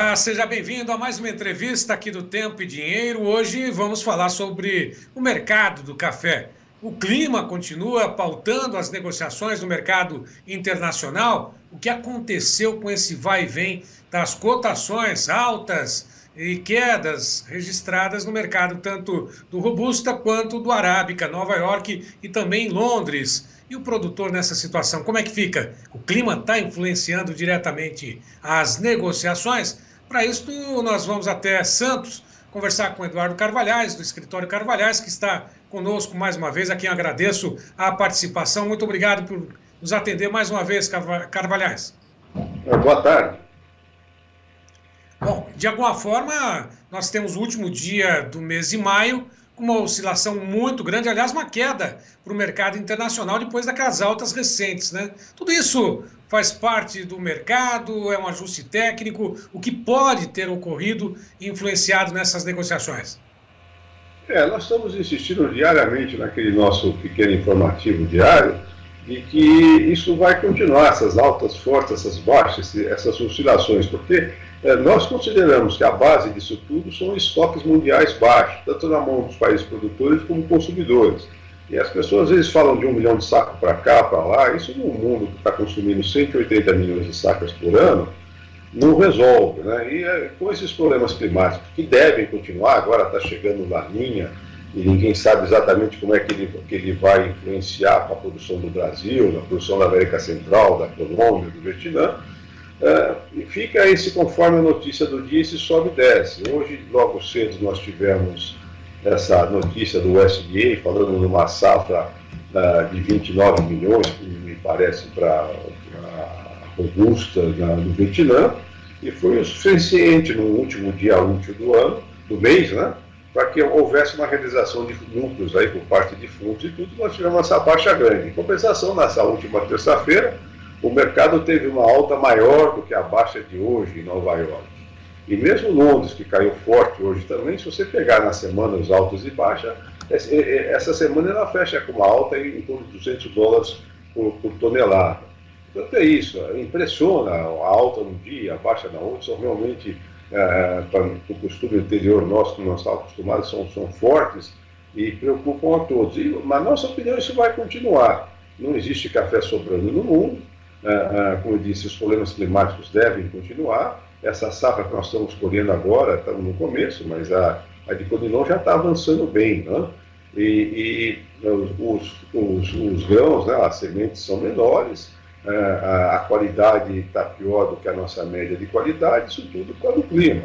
Olá, seja bem-vindo a mais uma entrevista aqui do Tempo e Dinheiro. Hoje vamos falar sobre o mercado do café. O clima continua pautando as negociações no mercado internacional. O que aconteceu com esse vai e vem das cotações altas e quedas registradas no mercado, tanto do Robusta quanto do Arábica, Nova York e também em Londres. E o produtor nessa situação, como é que fica? O clima está influenciando diretamente as negociações? Para isso, nós vamos até Santos conversar com o Eduardo Carvalhais, do escritório Carvalhais, que está conosco mais uma vez, a quem agradeço a participação. Muito obrigado por nos atender mais uma vez, Carvalhais. Boa tarde. Bom, de alguma forma, nós temos o último dia do mês de maio, com uma oscilação muito grande, aliás, uma queda para o mercado internacional depois daquelas altas recentes, né? Tudo isso faz parte do mercado, é um ajuste técnico, o que pode ter ocorrido e influenciado nessas negociações? Nós estamos insistindo diariamente naquele nosso pequeno informativo diário de que isso vai continuar, essas altas fortes, essas baixas, essas oscilações, porque nós consideramos que a base disso tudo são estoques mundiais baixos, tanto na mão dos países produtores como consumidores. E as pessoas às vezes falam de 1 milhão de sacos para cá, para lá, isso num mundo que está consumindo 180 milhões de sacas por ano, não resolve, né? E com esses problemas climáticos que devem continuar, agora está chegando Laninha, e ninguém sabe exatamente como é que ele vai influenciar para a produção do Brasil, na produção da América Central, da Colômbia, do Vietnã, e fica esse, conforme a notícia do dia, esse sobe e desce. Hoje, logo cedo, nós tivemos essa notícia do USDA falando numa safra de 29 milhões, que me parece para a Robusta no Vietnã, e foi o suficiente no último dia útil do mês, né, para que houvesse uma realização de lucros aí por parte de fundos e tudo. Nós tivemos essa baixa grande. Em compensação, nessa última terça-feira, o mercado teve uma alta maior do que a baixa de hoje em Nova York. E mesmo Londres, que caiu forte hoje também, se você pegar na semana os altos e baixas, essa semana ela fecha com uma alta em torno de $200 por tonelada. Portanto, é isso, impressiona a alta num dia, a baixa na outra, são realmente, para o costume anterior nosso, que nós estávamos acostumados, são fortes e preocupam a todos. Na nossa opinião, isso vai continuar. Não existe café sobrando no mundo. Como eu disse, os problemas climáticos devem continuar. Essa safra que nós estamos colhendo agora, estamos no começo, mas a de Conilon já está avançando bem, né? E os grãos, né, as sementes são menores, a qualidade está pior do que a nossa média de qualidade, isso tudo por causa do clima.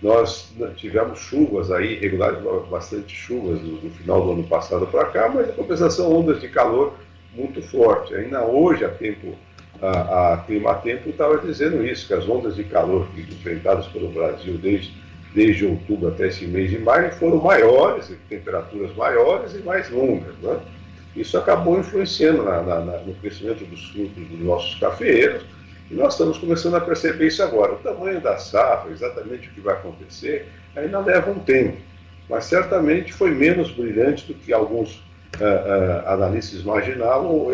Nós tivemos chuvas aí, irregulares, bastante chuvas do final do ano passado para cá, mas em compensação, ondas de calor muito forte. Ainda hoje, a Climatempo estava dizendo isso, que as ondas de calor enfrentadas pelo Brasil desde outubro até esse mês de maio foram maiores, temperaturas maiores e mais longas, né? Isso acabou influenciando no crescimento dos frutos dos nossos cafeeiros, e nós estamos começando a perceber isso agora. O tamanho da safra, exatamente o que vai acontecer, ainda leva um tempo, mas certamente foi menos brilhante do que alguns analistas imaginavam,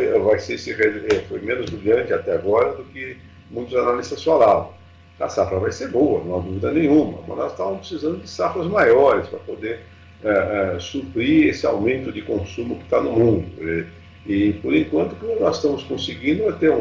foi menos brilhante até agora do que muitos analistas falavam. A safra vai ser boa, não há dúvida nenhuma, mas nós estávamos precisando de safras maiores para poder suprir esse aumento de consumo que está no mundo. E por enquanto, o que nós estamos conseguindo é ter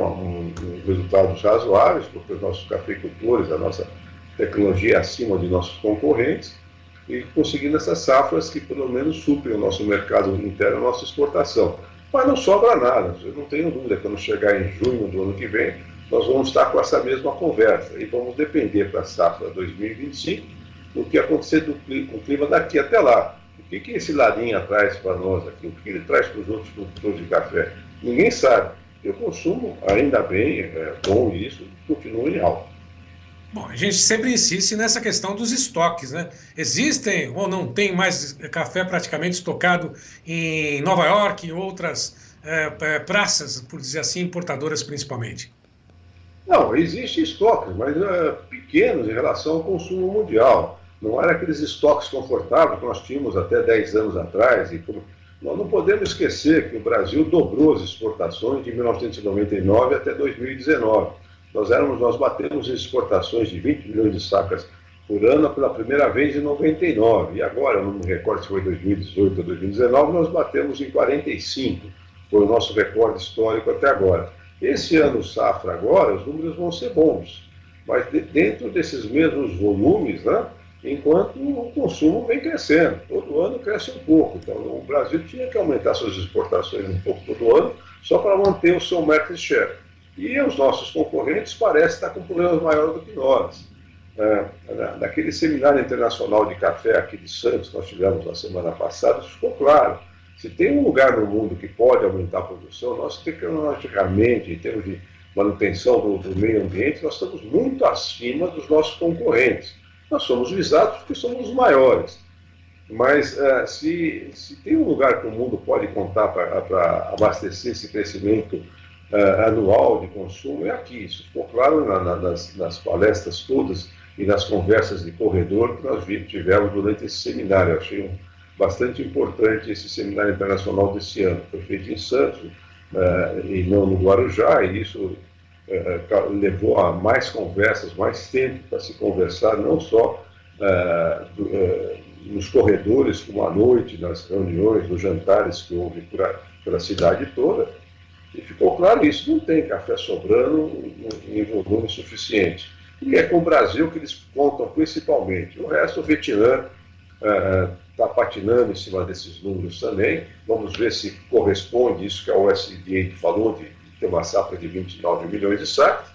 resultados razoáveis, porque os nossos cafeicultores, a nossa tecnologia é acima de nossos concorrentes, e conseguindo essas safras que pelo menos suprem o nosso mercado interno, a nossa exportação. Mas não sobra nada, eu não tenho dúvida que quando chegar em junho do ano que vem, nós vamos estar com essa mesma conversa e vamos depender para a safra 2025 do que acontecer com o clima daqui até lá. O que esse Laninha traz para nós aqui? O que ele traz para os outros produtores de café? Ninguém sabe. Eu consumo, ainda bem, é bom isso, continua em alta. Bom, a gente sempre insiste nessa questão dos estoques, né? Existem ou não tem mais café praticamente estocado em Nova York e outras praças, por dizer assim, importadoras principalmente? Não, existe estoques, mas pequenos em relação ao consumo mundial. Não era aqueles estoques confortáveis que nós tínhamos até 10 anos atrás. Nós não podemos esquecer que o Brasil dobrou as exportações de 1999 até 2019. Nós batemos exportações de 20 milhões de sacas por ano pela primeira vez em 99. E agora, não me recordo se foi 2018 ou 2019, nós batemos em 45. Foi o nosso recorde histórico até agora. Esse ano, safra agora, os números vão ser bons. Mas dentro desses mesmos volumes, né, enquanto o consumo vem crescendo. Todo ano cresce um pouco. Então, o Brasil tinha que aumentar suas exportações um pouco todo ano, só para manter o seu market share. E os nossos concorrentes parecem estar com problemas maiores do que nós. Naquele seminário internacional de café aqui de Santos, que nós tivemos na semana passada, isso ficou claro. Se tem um lugar no mundo que pode aumentar a produção, nós tecnologicamente, em termos de manutenção do meio ambiente, nós estamos muito acima dos nossos concorrentes. Nós somos visados porque somos os maiores. Mas se tem um lugar que o mundo pode contar para abastecer esse crescimento anual de consumo, é aqui. Isso ficou claro nas palestras todas e nas conversas de corredor que nós tivemos durante esse seminário. Eu achei bastante importante esse seminário internacional desse ano. Foi feito em Santos e não no Guarujá, e isso levou a mais conversas, mais tempo para se conversar, não só nos corredores, como à noite, nas reuniões, nos jantares que houve pela cidade toda. E ficou claro isso, não tem café sobrando em volume suficiente. E é com o Brasil que eles contam principalmente. O resto, o Vietnã está patinando em cima desses números também. Vamos ver se corresponde isso que a USDA falou, de ter uma safra de 29 milhões de sacas.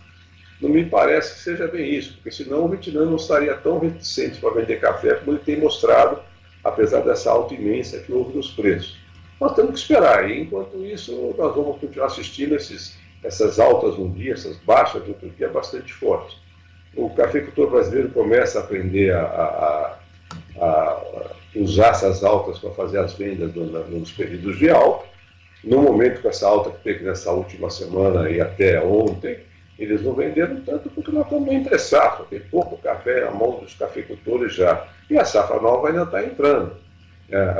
Não me parece que seja bem isso, porque senão o Vietnã não estaria tão reticente para vender café como ele tem mostrado, apesar dessa alta imensa que houve nos preços. Nós temos que esperar, e enquanto isso nós vamos continuar assistindo essas altas num dia, essas baixas no outro dia bastante fortes. O cafeicultor brasileiro começa a aprender a usar essas altas para fazer as vendas nos períodos de alta. No momento com essa alta que teve nessa última semana e até ontem, eles não venderam tanto porque nós estamos entre safra, tem pouco café na mão dos cafeicultores já. E a safra nova ainda está entrando.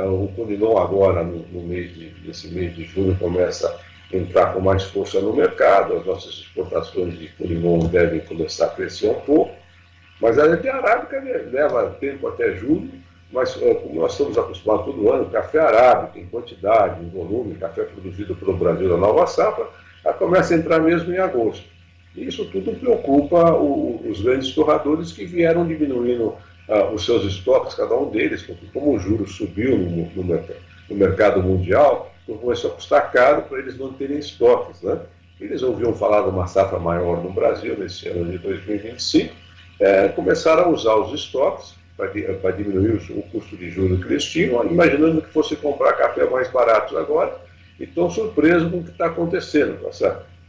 O Conilon agora, nesse mês de junho, começa a entrar com mais força no mercado, as nossas exportações de Conilon devem começar a crescer um pouco, mas a de arábica leva tempo até julho, mas como nós estamos acostumados todo ano, café arábica em quantidade, em volume, café produzido pelo Brasil da nova safra, começa a entrar mesmo em agosto. E isso tudo preocupa os grandes torradores que vieram diminuindo os seus estoques, cada um deles, porque como o juro subiu no mercado mundial, começou a custar caro para eles não terem estoques, né? Eles ouviam falar de uma safra maior no Brasil nesse ano de 2025, começaram a usar os estoques para diminuir o custo de juros que eles tinham, imaginando que fosse comprar café mais baratos agora, e estão surpresos com o que está acontecendo,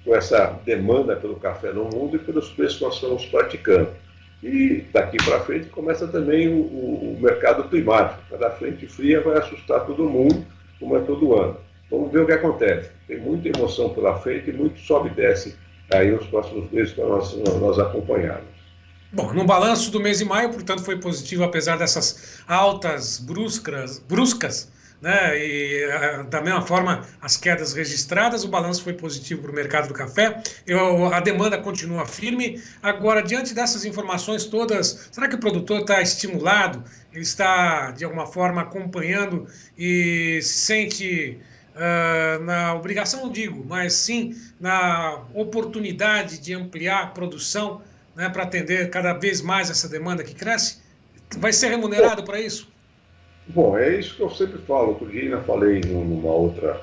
com essa demanda pelo café no mundo e pelos preços que nós estamos praticando. E daqui para frente começa também o mercado climático. Cada frente fria vai assustar todo mundo, como é todo ano. Vamos ver o que acontece. Tem muita emoção pela frente e muito sobe e desce aí nos próximos meses para nós acompanharmos. Bom, no balanço do mês de maio, portanto, foi positivo, apesar dessas altas bruscas, né? E da mesma forma, as quedas registradas, o balanço foi positivo para o mercado do café. A demanda continua firme. Agora, diante dessas informações todas, será que o produtor está estimulado? Ele está, de alguma forma, acompanhando e se sente na obrigação, não digo, mas sim na oportunidade de ampliar a produção, né, para atender cada vez mais essa demanda que cresce? Vai ser remunerado para isso? Bom, é isso que eu sempre falo. Outro dia ainda falei numa outra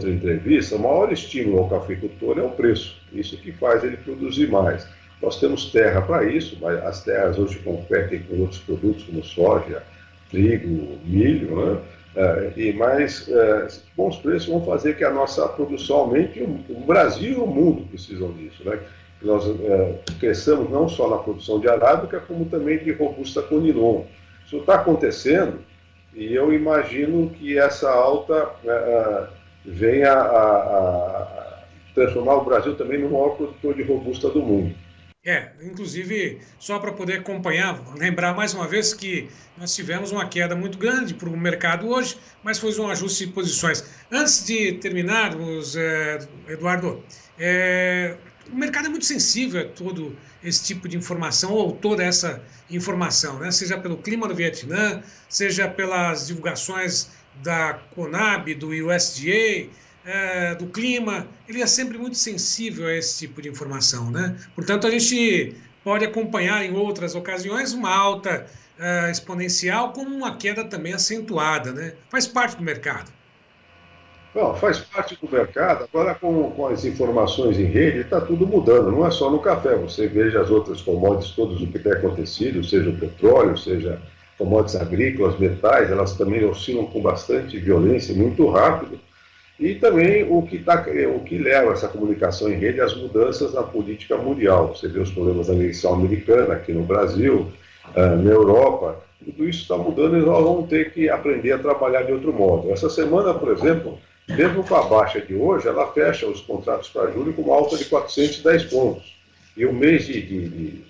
entrevista, o maior estímulo ao cafeicultor é o preço. Isso que faz ele produzir mais. Nós temos terra para isso, mas as terras hoje competem com outros produtos como soja, trigo, milho, né? Mas bons preços vão fazer que a nossa produção aumente. O Brasil e o mundo precisam disso, né? Nós cresçamos não só na produção de arábica, como também de robusta conilon. Isso está acontecendo e eu imagino que essa alta venha a transformar o Brasil também no maior produtor de robusta do mundo. Inclusive, só para poder acompanhar, lembrar mais uma vez que nós tivemos uma queda muito grande para o mercado hoje, mas foi um ajuste de posições. Antes de terminarmos, Eduardo, o mercado é muito sensível a todo esse tipo de informação ou toda essa informação, né? Seja pelo clima do Vietnã, seja pelas divulgações da Conab, do USDA, do clima, ele é sempre muito sensível a esse tipo de informação, né? Portanto, a gente pode acompanhar em outras ocasiões uma alta exponencial com uma queda também acentuada, né? Faz parte do mercado. Bom, faz parte do mercado, agora com as informações em rede, está tudo mudando, não é só no café, você veja as outras commodities, todos o que tem acontecido, seja o petróleo, seja commodities agrícolas, metais, elas também oscilam com bastante violência, muito rápido, e também o que leva essa comunicação em rede às mudanças na política mundial, você vê os problemas da eleição americana aqui no Brasil, na Europa, tudo isso está mudando e nós vamos ter que aprender a trabalhar de outro modo. Essa semana, por exemplo, mesmo com a baixa de hoje, ela fecha os contratos para julho com uma alta de 410 pontos. E o mês e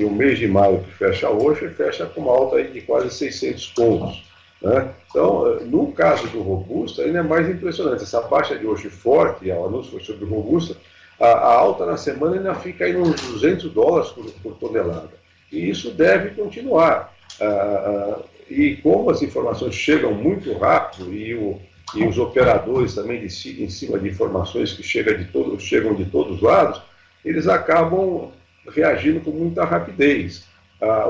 o mês de maio, que fecha hoje, fecha com uma alta aí de quase 600 pontos. Né? Então, no caso do Robusta, ainda é mais impressionante. Essa baixa de hoje forte, o anúncio foi sobre o Robusta, a alta na semana ainda fica aí nos $200 por tonelada. E isso deve continuar. E como as informações chegam muito rápido e os operadores também decidem em cima de informações que chegam de todos os lados, eles acabam reagindo com muita rapidez.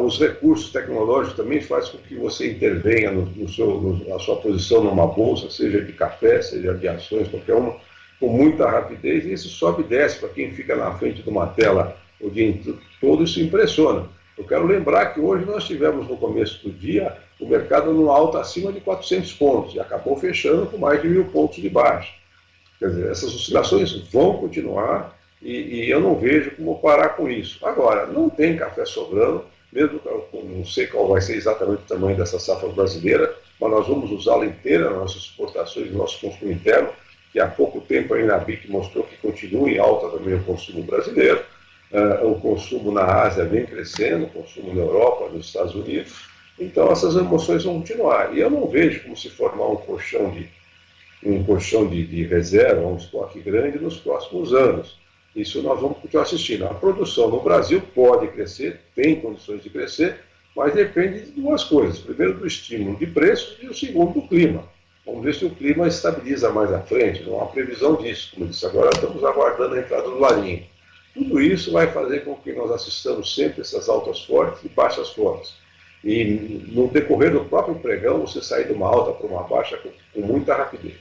Os recursos tecnológicos também fazem com que você intervenha na sua posição numa bolsa, seja de café, seja de ações, qualquer uma, com muita rapidez, e isso sobe e desce para quem fica na frente de uma tela o dia todo, isso impressiona. Eu quero lembrar que hoje nós tivemos no começo do dia o mercado numa alta acima de 400 pontos e acabou fechando com mais de 1.000 pontos de baixa. Quer dizer, essas oscilações vão continuar e eu não vejo como parar com isso. Agora, não tem café sobrando, mesmo que eu não sei qual vai ser exatamente o tamanho dessa safra brasileira, mas nós vamos usá-la inteira nas nossas exportações, no nosso consumo interno, que há pouco tempo a Inabic mostrou que continua em alta também o consumo brasileiro. O consumo na Ásia vem crescendo, o consumo na Europa, nos Estados Unidos. Então essas emoções vão continuar. E eu não vejo como se formar um colchão de reserva, um estoque grande nos próximos anos. Isso nós vamos continuar assistindo. A produção no Brasil pode crescer, tem condições de crescer, mas depende de duas coisas. Primeiro, do estímulo de preços e o segundo, do clima. Vamos ver se o clima estabiliza mais à frente. Não há previsão disso. Como eu disse, agora estamos aguardando a entrada do Laninha. Tudo isso vai fazer com que nós assistamos sempre essas altas fortes e baixas fortes. E no decorrer do próprio pregão, você sai de uma alta para uma baixa com muita rapidez.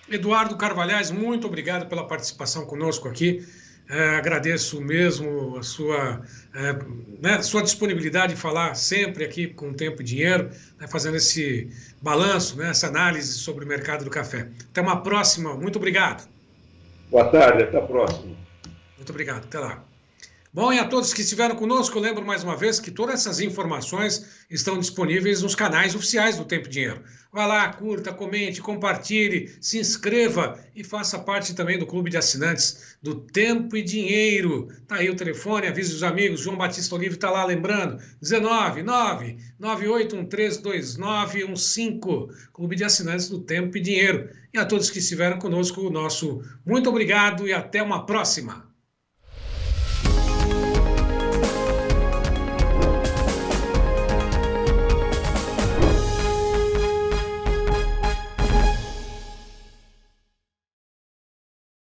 Eduardo Carvalhais, muito obrigado pela participação conosco aqui. Agradeço mesmo sua disponibilidade de falar sempre aqui com Tempo e Dinheiro, fazendo esse balanço, essa análise sobre o mercado do café. Até uma próxima. Muito obrigado. Boa tarde, até a próxima. Muito obrigado, até lá. Bom, e a todos que estiveram conosco, eu lembro mais uma vez que todas essas informações estão disponíveis nos canais oficiais do Tempo e Dinheiro. Vá lá, curta, comente, compartilhe, se inscreva e faça parte também do clube de assinantes do Tempo e Dinheiro. Está aí o telefone, avise os amigos, João Batista Olive está lá lembrando, 19998132915, clube de assinantes do Tempo e Dinheiro. E a todos que estiveram conosco, o nosso muito obrigado e até uma próxima.